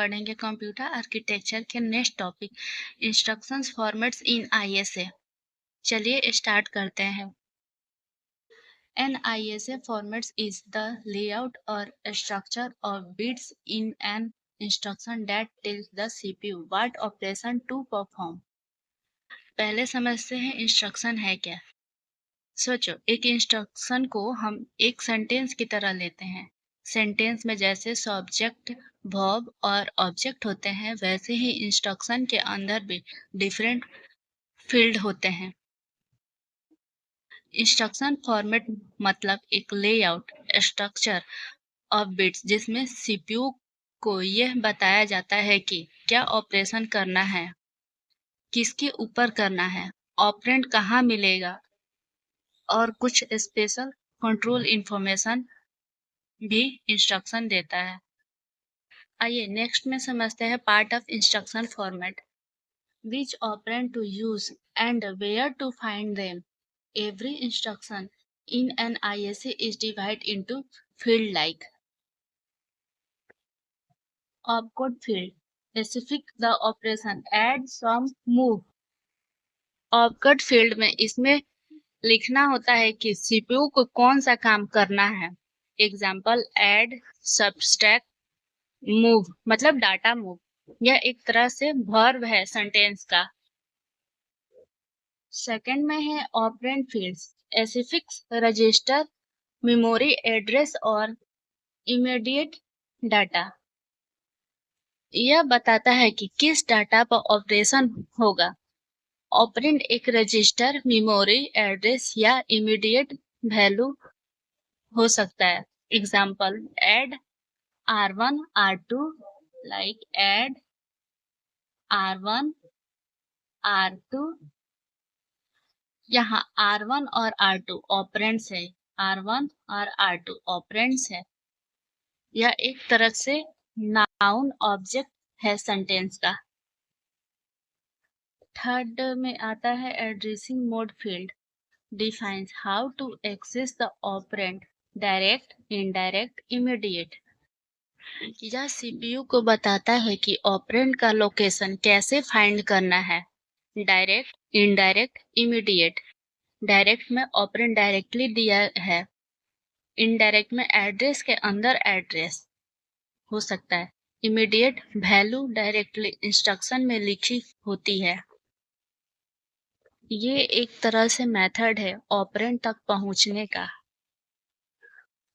पढ़ेंगे computer architecture के next topic instructions formats इन ISA. चलिए स्टार्ट करते हैं। An ISA format is the layout or structure of bits in an instruction that tells the CPU what operation to perform। पहले समझते हैं instruction है क्या। सोचो, एक इंस्ट्रक्शन को हम एक सेंटेंस की तरह लेते हैं। सेंटेंस में जैसे सब्जेक्ट, वर्ब और ऑब्जेक्ट होते हैं, वैसे ही इंस्ट्रक्शन के अंदर भी डिफरेंट फील्ड होते हैं। इंस्ट्रक्शन फॉर्मेट मतलब एक लेआउट स्ट्रक्चर ऑफ बिट्स जिसमें सीपीयू को यह बताया जाता है कि क्या ऑपरेशन करना है, किसके ऊपर करना है, ऑपरेंड कहाँ मिलेगा और कुछ स्पेशल कंट्रोल इंफॉर्मेशन भी इंस्ट्रक्शन देता है। आइए नेक्स्ट में समझते हैं part of instruction format. Which operand to use and where to find them. Every instruction in an ISA is divided into field like opcode field, specify the operation, add, sum, move। opcode field में इसमें लिखना होता है कि CPU को कौन सा काम करना है। एग्जाम्पल add, subtract, move मतलब डाटा मूव। यह एक तरह से वर्ब है सेंटेंस का। सेकंड में है operand fields, specifics, register, memory address और इमीडिएट डाटा। यह बताता है कि किस डाटा पर ऑपरेशन होगा। ऑपरेंड एक रजिस्टर, मेमोरी एड्रेस या इमीडिएट वैल्यू हो सकता है। Example add R1 R2 like add R1 R2। यहाँ R1 और R2 ऑपरेंड्स है, R1 और R2 ऑपरेंड्स है। यह एक तरह से नाउन ऑब्जेक्ट है सेंटेंस का। थर्ड में आता है addressing mode field, defines how to access the operand, direct, indirect, immediate. यह सीपीयू को बताता है कि ऑपरेंड का लोकेशन कैसे फाइंड करना है। Direct, indirect, immediate. डायरेक्ट में ऑपरेंड डायरेक्टली दिया है, इनडायरेक्ट में एड्रेस के अंदर एड्रेस हो सकता है, इमीडिएट वैल्यू डायरेक्टली इंस्ट्रक्शन में लिखी होती है। ये एक तरह से मेथड है ऑपरेंड तक पहुंचने का।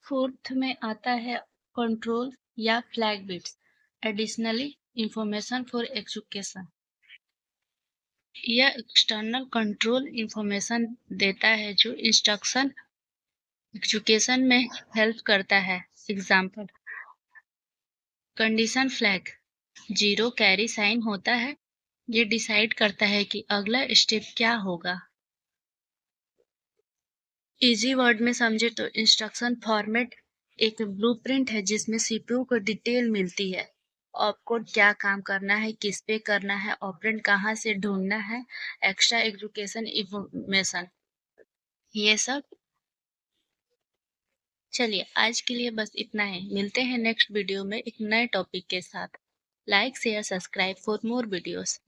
फोर्थ में आता है कंट्रोल या flag bits, additionally information for execution. यह एक्सटर्नल कंट्रोल इंफॉर्मेशन देता है जो इंस्ट्रक्शन एग्जीक्यूशन में हेल्प करता है। Example condition flag 0 carry sign होता है, ये डिसाइड करता है कि अगला स्टेप क्या होगा। इजी वर्ड में समझे तो इंस्ट्रक्शन फॉर्मेट एक ब्लूप्रिंट है जिसमें सीपीयू को डिटेल मिलती है। ऑपकोड क्या काम करना है, किस पे करना है, ऑपरेंड कहाँ से ढूंढना है, एक्स्ट्रा एजुकेशन इंफॉर्मेशन, ये सब। चलिए आज के लिए बस इतना है, मिलते हैं नेक्स्ट वीडियो में एक नए टॉपिक के साथ। Like share subscribe for more videos.